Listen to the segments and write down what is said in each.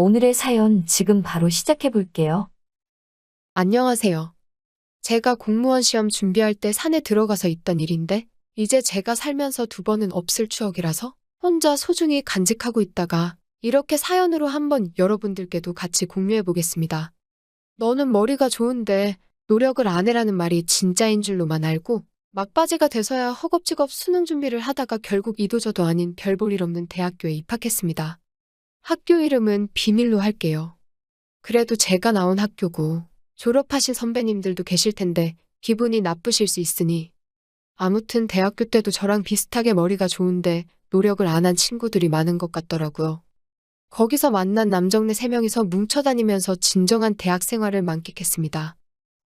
오늘의 사연 지금 바로 시작해 볼게요. 안녕하세요. 제가 공무원 시험 준비할 때 산에 들어가서 있던 일인데, 이제 제가 살면서 두 번은 없을 추억이라서 혼자 소중히 간직하고 있다가 이렇게 사연으로 한번 여러분들께도 같이 공유해 보겠습니다. 너는 머리가 좋은데 노력을 안 해라는 말이 진짜인 줄로만 알고 막바지가 돼서야 허겁지겁 수능 준비를 하다가 결국 이도저도 아닌 별 볼 일 없는 대학교에 입학했습니다. 학교 이름은 비밀로 할게요. 그래도 제가 나온 학교고 졸업하신 선배님들도 계실 텐데 기분이 나쁘실 수 있으니. 아무튼 대학교 때도 저랑 비슷하게 머리가 좋은데 노력을 안 한 친구들이 많은 것 같더라고요. 거기서 만난 남정네 3명이서 뭉쳐다니면서 진정한 대학 생활을 만끽했습니다.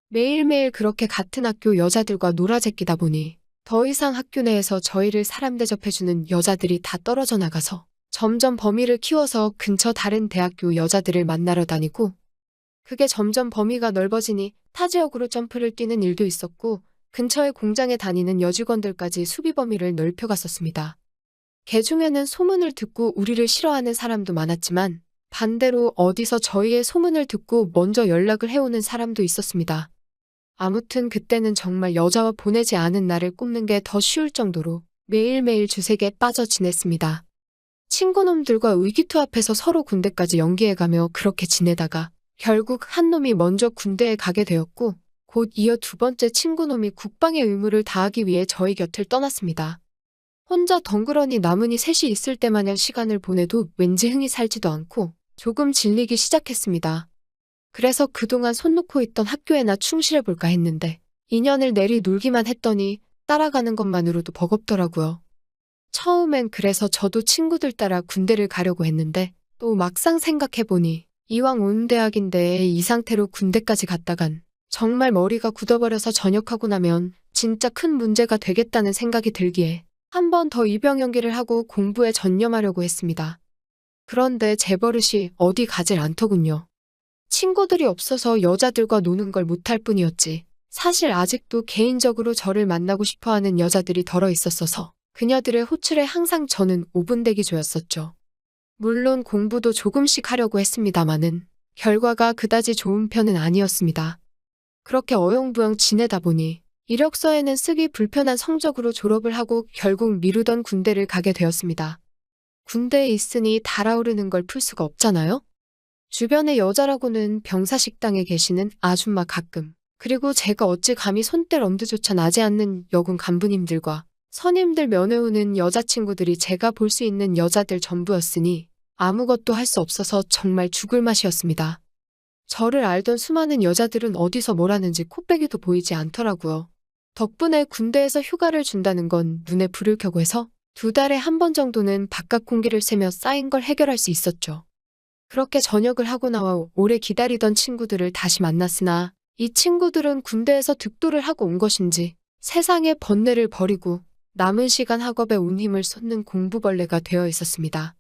매일매일 그렇게 같은 학교 여자들과 놀아제끼다 보니 더 이상 학교 내에서 저희를 사람 대접해주는 여자들이 다 떨어져 나가서 점점 범위를 키워서 근처 다른 대학교 여자들을 만나러 다니고, 그게 점점 범위가 넓어지니 타 지역으로 점프를 뛰는 일도 있었고 근처의 공장에 다니는 여직원들까지 수비 범위를 넓혀갔었습니다. 개중에는 소문을 듣고 우리를 싫어하는 사람도 많았지만 반대로 어디서 저희의 소문을 듣고 먼저 연락을 해오는 사람도 있었습니다. 아무튼 그때는 정말 여자와 보내지 않은 날을 꼽는 게 더 쉬울 정도로 매일매일 주색에 빠져 지냈습니다. 친구놈들과 의기투합해서 서로 군대까지 연기해가며 그렇게 지내다가 결국 한 놈이 먼저 군대에 가게 되었고, 곧 이어 두 번째 친구놈이 국방의 의무를 다하기 위해 저희 곁을 떠났습니다. 혼자 덩그러니 남은이 셋이 있을 때 마냥 시간을 보내도 왠지 흥이 살지도 않고 조금 질리기 시작했습니다. 그래서 그동안 손 놓고 있던 학교에나 충실해볼까 했는데 2년을 내리 놀기만 했더니 따라가는 것만으로도 버겁더라고요. 처음엔 그래서 저도 친구들 따라 군대를 가려고 했는데 또 막상 생각해보니 이왕 온 대학인데 이 상태로 군대까지 갔다간 정말 머리가 굳어버려서 전역하고 나면 진짜 큰 문제가 되겠다는 생각이 들기에 한 번 더 입영 연기를 하고 공부에 전념하려고 했습니다. 그런데 제 버릇이 어디 가질 않더군요. 친구들이 없어서 여자들과 노는 걸 못할 뿐이었지, 사실 아직도 개인적으로 저를 만나고 싶어하는 여자들이 덜어 있었어서 그녀들의 호출에 항상 저는 5분 대기조였었죠. 물론 공부도 조금씩 하려고 했습니다마는 결과가 그다지 좋은 편은 아니었습니다. 그렇게 어영부영 지내다 보니 이력서에는 쓰기 불편한 성적으로 졸업을 하고 결국 미루던 군대를 가게 되었습니다. 군대에 있으니 달아오르는 걸 풀 수가 없잖아요? 주변의 여자라고는 병사식당에 계시는 아줌마 가끔, 그리고 제가 어찌 감히 손댈 엄두조차 나지 않는 여군 간부님들과 선임들 면회 오는 여자친구들이 제가 볼 수 있는 여자들 전부였으니 아무것도 할 수 없어서 정말 죽을 맛이었습니다. 저를 알던 수많은 여자들은 어디서 뭘 하는지 코빼기도 보이지 않더라고요. 덕분에 군대에서 휴가를 준다는 건 눈에 불을 켜고 해서 2달에 한 번 정도는 바깥 공기를 쐬며 쌓인 걸 해결할 수 있었죠. 그렇게 전역을 하고 나와 오래 기다리던 친구들을 다시 만났으나 이 친구들은 군대에서 득도를 하고 온 것인지 세상의 번뇌를 버리고 남은 시간 학업에 온 힘을 쏟는 공부벌레가 되어 있었습니다.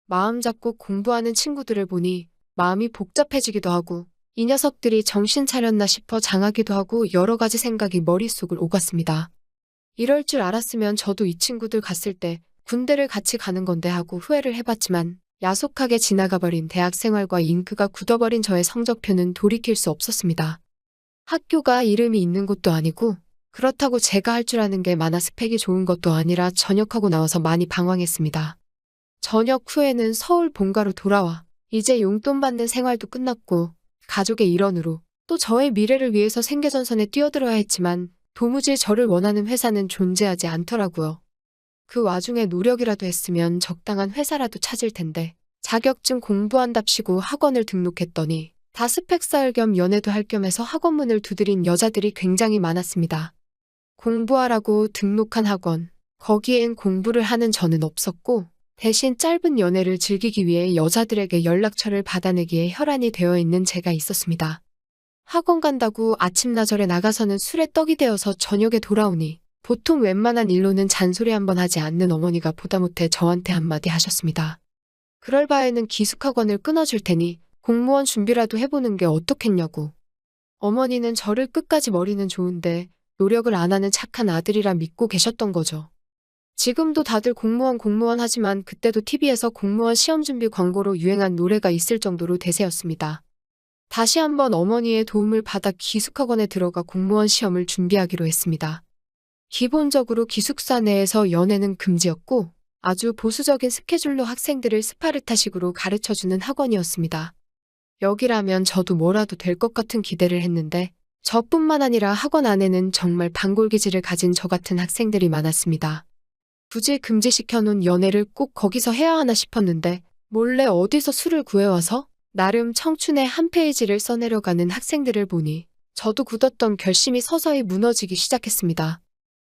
마음 잡고 공부하는 친구들을 보니 마음이 복잡해지기도 하고 이 녀석들이 정신 차렸나 싶어 장하기도 하고 여러 가지 생각이 머릿속을 오갔습니다. 이럴 줄 알았으면 저도 이 친구들 갔을 때 군대를 같이 가는 건데 하고 후회를 해봤지만 야속하게 지나가버린 대학 생활과 잉크가 굳어버린 저의 성적표는 돌이킬 수 없었습니다. 학교가 이름이 있는 곳도 아니고 그렇다고 제가 할 줄 아는 게 많아 스펙이 좋은 것도 아니라 전역하고 나와서 많이 방황했습니다. 전역 후에는 서울 본가로 돌아와 이제 용돈 받는 생활도 끝났고 가족의 일원으로 또 저의 미래를 위해서 생계전선에 뛰어들어야 했지만 도무지 저를 원하는 회사는 존재하지 않더라고요. 그 와중에 노력이라도 했으면 적당한 회사라도 찾을 텐데 자격증 공부한답시고 학원을 등록했더니 다 스펙 쌓을 겸 연애도 할 겸 해서 학원문을 두드린 여자들이 굉장히 많았습니다. 공부하라고 등록한 학원, 거기엔 공부를 하는 저는 없었고 대신 짧은 연애를 즐기기 위해 여자들에게 연락처를 받아내기에 혈안이 되어 있는 제가 있었습니다. 학원 간다고 아침나절에 나가서는 술에 떡이 되어서 저녁에 돌아오니 보통 웬만한 일로는 잔소리 한 번 하지 않는 어머니가 보다 못해 저한테 한마디 하셨습니다. 그럴 바에는 기숙학원을 끊어줄 테니 공무원 준비라도 해보는 게 어떻겠냐고. 어머니는 저를 끝까지 머리는 좋은데 노력을 안 하는 착한 아들이라 믿고 계셨던 거죠. 지금도 다들 공무원 하지만 그때도 TV에서 공무원 시험 준비 광고로 유행한 노래가 있을 정도로 대세였습니다. 다시 한번 어머니의 도움을 받아 기숙학원에 들어가 공무원 시험을 준비하기로 했습니다. 기본적으로 기숙사 내에서 연애는 금지였고 아주 보수적인 스케줄로 학생들을 스파르타식으로 가르쳐주는 학원이었습니다. 여기라면 저도 뭐라도 될 것 같은 기대를 했는데 저뿐만 아니라 학원 안에는 정말 반골기질을 가진 저 같은 학생들이 많았습니다. 굳이 금지시켜놓은 연애를 꼭 거기서 해야 하나 싶었는데 몰래 어디서 술을 구해와서 나름 청춘의 한 페이지를 써내려가는 학생들을 보니 저도 굳었던 결심이 서서히 무너지기 시작했습니다.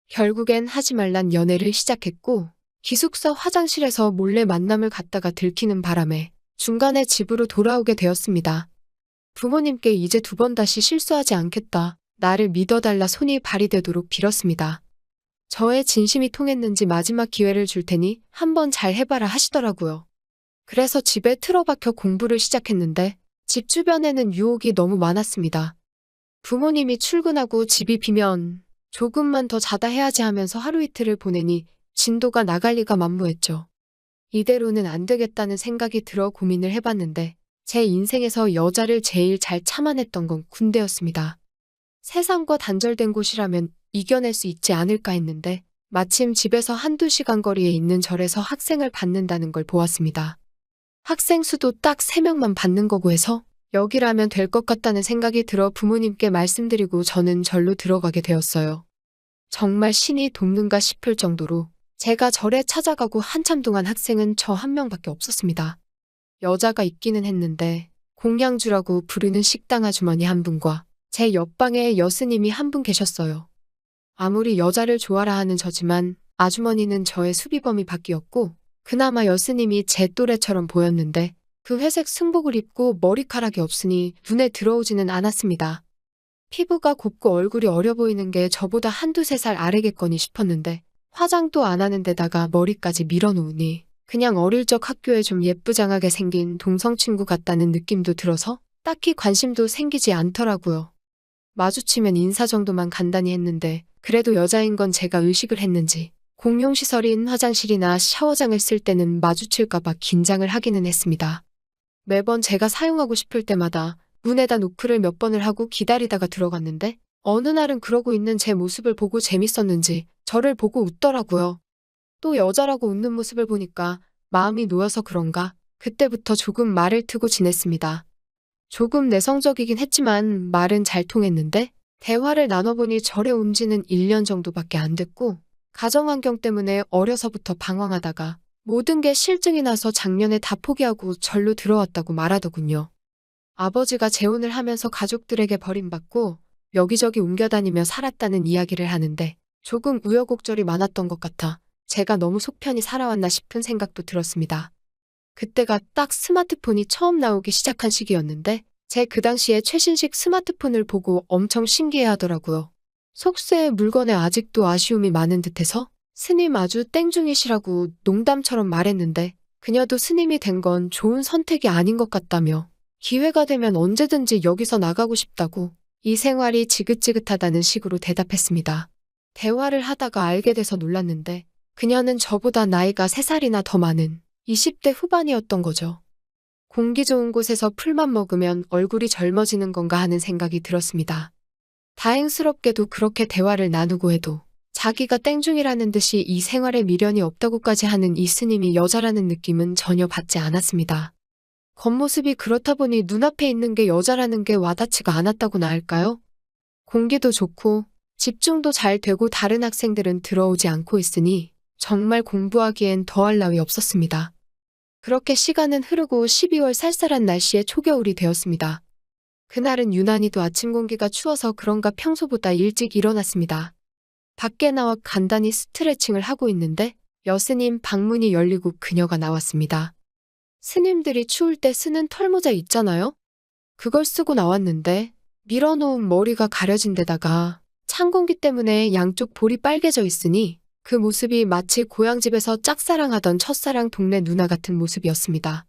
결국엔 하지 말란 연애를 시작했고 기숙사 화장실에서 몰래 만남을 갖다가 들키는 바람에 중간에 집으로 돌아오게 되었습니다. 부모님께 이제 2번 다시 실수하지 않겠다. 나를 믿어달라 손이 발휘되도록 빌었습니다. 저의 진심이 통했는지 마지막 기회를 줄 테니 한번 잘 해봐라 하시더라고요. 그래서 집에 틀어박혀 공부를 시작했는데 집 주변에는 유혹이 너무 많았습니다. 부모님이 출근하고 집이 비면 조금만 더 자다 해야지 하면서 하루 이틀을 보내니 진도가 나갈 리가 만무했죠. 이대로는 안 되겠다는 생각이 들어 고민을 해봤는데 제 인생에서 여자를 제일 잘 참아냈던 건 군대였습니다. 세상과 단절된 곳이라면 이겨낼 수 있지 않을까 했는데 마침 집에서 1~2시간 거리에 있는 절에서 학생을 받는다는 걸 보았습니다. 학생 수도 딱 3명만 받는 거고 해서 여기라면 될 것 같다는 생각이 들어 부모님께 말씀드리고 저는 절로 들어가게 되었어요. 정말 신이 돕는가 싶을 정도로 제가 절에 찾아가고 한참 동안 학생은 저 한 명밖에 없었습니다. 여자가 있기는 했는데 공양주라고 부르는 식당 아주머니 한 분과 제 옆방에 여스님이 한 분 계셨어요. 아무리 여자를 좋아라 하는 저지만 아주머니는 저의 수비범이 바뀌었고 그나마 여스님이 제 또래처럼 보였는데 그 회색 승복을 입고 머리카락이 없으니 눈에 들어오지는 않았습니다. 피부가 곱고 얼굴이 어려 보이는 게 저보다 1~2~3살 아래겠거니 싶었는데 화장도 안 하는 데다가 머리까지 밀어놓으니 그냥 어릴 적 학교에 좀 예쁘장하게 생긴 동성친구 같다는 느낌도 들어서 딱히 관심도 생기지 않더라고요. 마주치면 인사 정도만 간단히 했는데 그래도 여자인 건 제가 의식을 했는지 공용시설인 화장실이나 샤워장을 쓸 때는 마주칠까봐 긴장을 하기는 했습니다. 매번 제가 사용하고 싶을 때마다 문에다 노크를 몇 번을 하고 기다리다가 들어갔는데 어느 날은 그러고 있는 제 모습을 보고 재밌었는지 저를 보고 웃더라고요. 또 여자라고 웃는 모습을 보니까 마음이 놓여서 그런가 그때부터 조금 말을 트고 지냈습니다. 조금 내성적이긴 했지만 말은 잘 통했는데 대화를 나눠보니 절에 온 지는 1년 정도밖에 안 됐고 가정환경 때문에 어려서부터 방황하다가 모든 게 실증이 나서 작년에 다 포기하고 절로 들어왔다고 말하더군요. 아버지가 재혼을 하면서 가족들에게 버림받고 여기저기 옮겨다니며 살았다는 이야기를 하는데 조금 우여곡절이 많았던 것 같아 제가 너무 속편히 살아왔나 싶은 생각도 들었습니다. 그때가 딱 스마트폰이 처음 나오기 시작한 시기였는데 제 그 당시에 최신식 스마트폰을 보고 엄청 신기해하더라고요. 속세의 물건에 아직도 아쉬움이 많은 듯해서 스님 아주 땡중이시라고 농담처럼 말했는데 그녀도 스님이 된 건 좋은 선택이 아닌 것 같다며 기회가 되면 언제든지 여기서 나가고 싶다고 이 생활이 지긋지긋하다는 식으로 대답했습니다. 대화를 하다가 알게 돼서 놀랐는데 그녀는 저보다 나이가 3살이나 더 많은 20대 후반이었던 거죠. 공기 좋은 곳에서 풀만 먹으면 얼굴이 젊어지는 건가 하는 생각이 들었습니다. 다행스럽게도 그렇게 대화를 나누고 해도 자기가 땡중이라는 듯이 이 생활에 미련이 없다고까지 하는 이 스님이 여자라는 느낌은 전혀 받지 않았습니다. 겉모습이 그렇다 보니 눈앞에 있는 게 여자라는 게 와닿지가 않았다고나 할까요? 공기도 좋고 집중도 잘 되고 다른 학생들은 들어오지 않고 있으니 정말 공부하기엔 더할 나위 없었습니다. 그렇게 시간은 흐르고 12월 쌀쌀한 날씨에 초겨울이 되었습니다. 그날은 유난히도 아침 공기가 추워서 그런가 평소보다 일찍 일어났습니다. 밖에 나와 간단히 스트레칭을 하고 있는데 여스님 방문이 열리고 그녀가 나왔습니다. 스님들이 추울 때 쓰는 털모자 있잖아요? 그걸 쓰고 나왔는데 밀어놓은 머리가 가려진 데다가 찬 공기 때문에 양쪽 볼이 빨개져 있으니 그 모습이 마치 고향집에서 짝사랑하던 첫사랑 동네 누나 같은 모습이었습니다.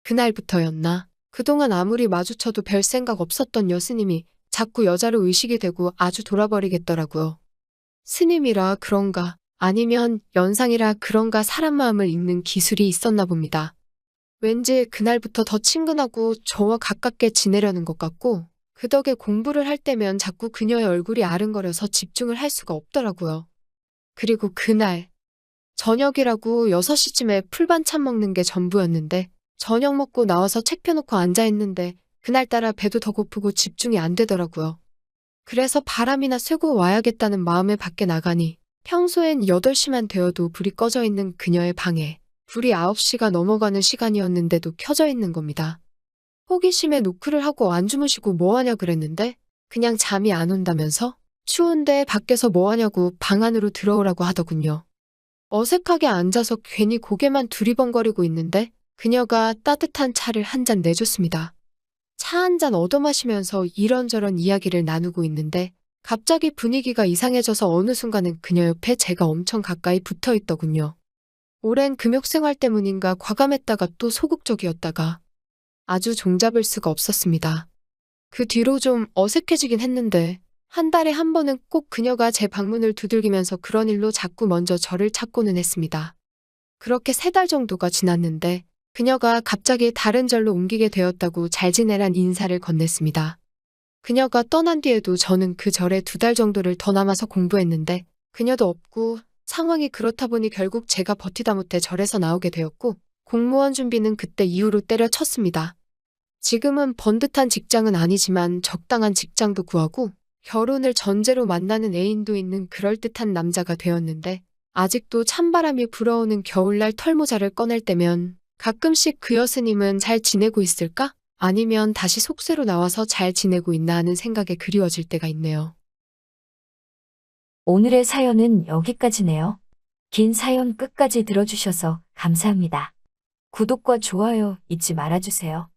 그날부터였나 그동안 아무리 마주쳐도 별 생각 없었던 여스님이 자꾸 여자로 의식이 되고 아주 돌아버리겠더라고요. 스님이라 그런가 아니면 연상이라 그런가 사람 마음을 읽는 기술이 있었나 봅니다. 왠지 그날부터 더 친근하고 저와 가깝게 지내려는 것 같고 그 덕에 공부를 할 때면 자꾸 그녀의 얼굴이 아른거려서 집중을 할 수가 없더라고요. 그리고 그날 저녁이라고 6시쯤에 풀반찬 먹는 게 전부였는데 저녁 먹고 나와서 책 펴놓고 앉아있는데 그날따라 배도 더 고프고 집중이 안 되더라고요. 그래서 바람이나 쐬고 와야겠다는 마음에 밖에 나가니 평소엔 8시만 되어도 불이 꺼져 있는 그녀의 방에 불이 9시가 넘어가는 시간이었는데도 켜져 있는 겁니다. 호기심에 노크를 하고 안 주무시고 뭐하냐 그랬는데 그냥 잠이 안 온다면서 추운데 밖에서 뭐하냐고 방 안으로 들어오라고 하더군요. 어색하게 앉아서 괜히 고개만 두리번거리고 있는데 그녀가 따뜻한 차를 한 잔 내줬습니다. 차 한 잔 얻어 마시면서 이런저런 이야기를 나누고 있는데 갑자기 분위기가 이상해져서 어느 순간은 그녀 옆에 제가 엄청 가까이 붙어 있더군요. 오랜 금욕 생활 때문인가 과감했다가 또 소극적이었다가 아주 종잡을 수가 없었습니다. 그 뒤로 좀 어색해지긴 했는데 한 달에 한 번은 꼭 그녀가 제 방문을 두들기면서 그런 일로 자꾸 먼저 저를 찾고는 했습니다. 그렇게 3달 정도가 지났는데 그녀가 갑자기 다른 절로 옮기게 되었다고 잘 지내란 인사를 건넸습니다. 그녀가 떠난 뒤에도 저는 그 절에 2달 정도를 더 남아서 공부했는데 그녀도 없고 상황이 그렇다 보니 결국 제가 버티다 못해 절에서 나오게 되었고 공무원 준비는 그때 이후로 때려쳤습니다. 지금은 번듯한 직장은 아니지만 적당한 직장도 구하고 결혼을 전제로 만나는 애인도 있는 그럴듯한 남자가 되었는데 아직도 찬바람이 불어오는 겨울날 털모자를 꺼낼 때면 가끔씩 그 여스님은 잘 지내고 있을까? 아니면 다시 속세로 나와서 잘 지내고 있나 하는 생각에 그리워질 때가 있네요. 오늘의 사연은 여기까지네요. 긴 사연 끝까지 들어주셔서 감사합니다. 구독과 좋아요 잊지 말아주세요.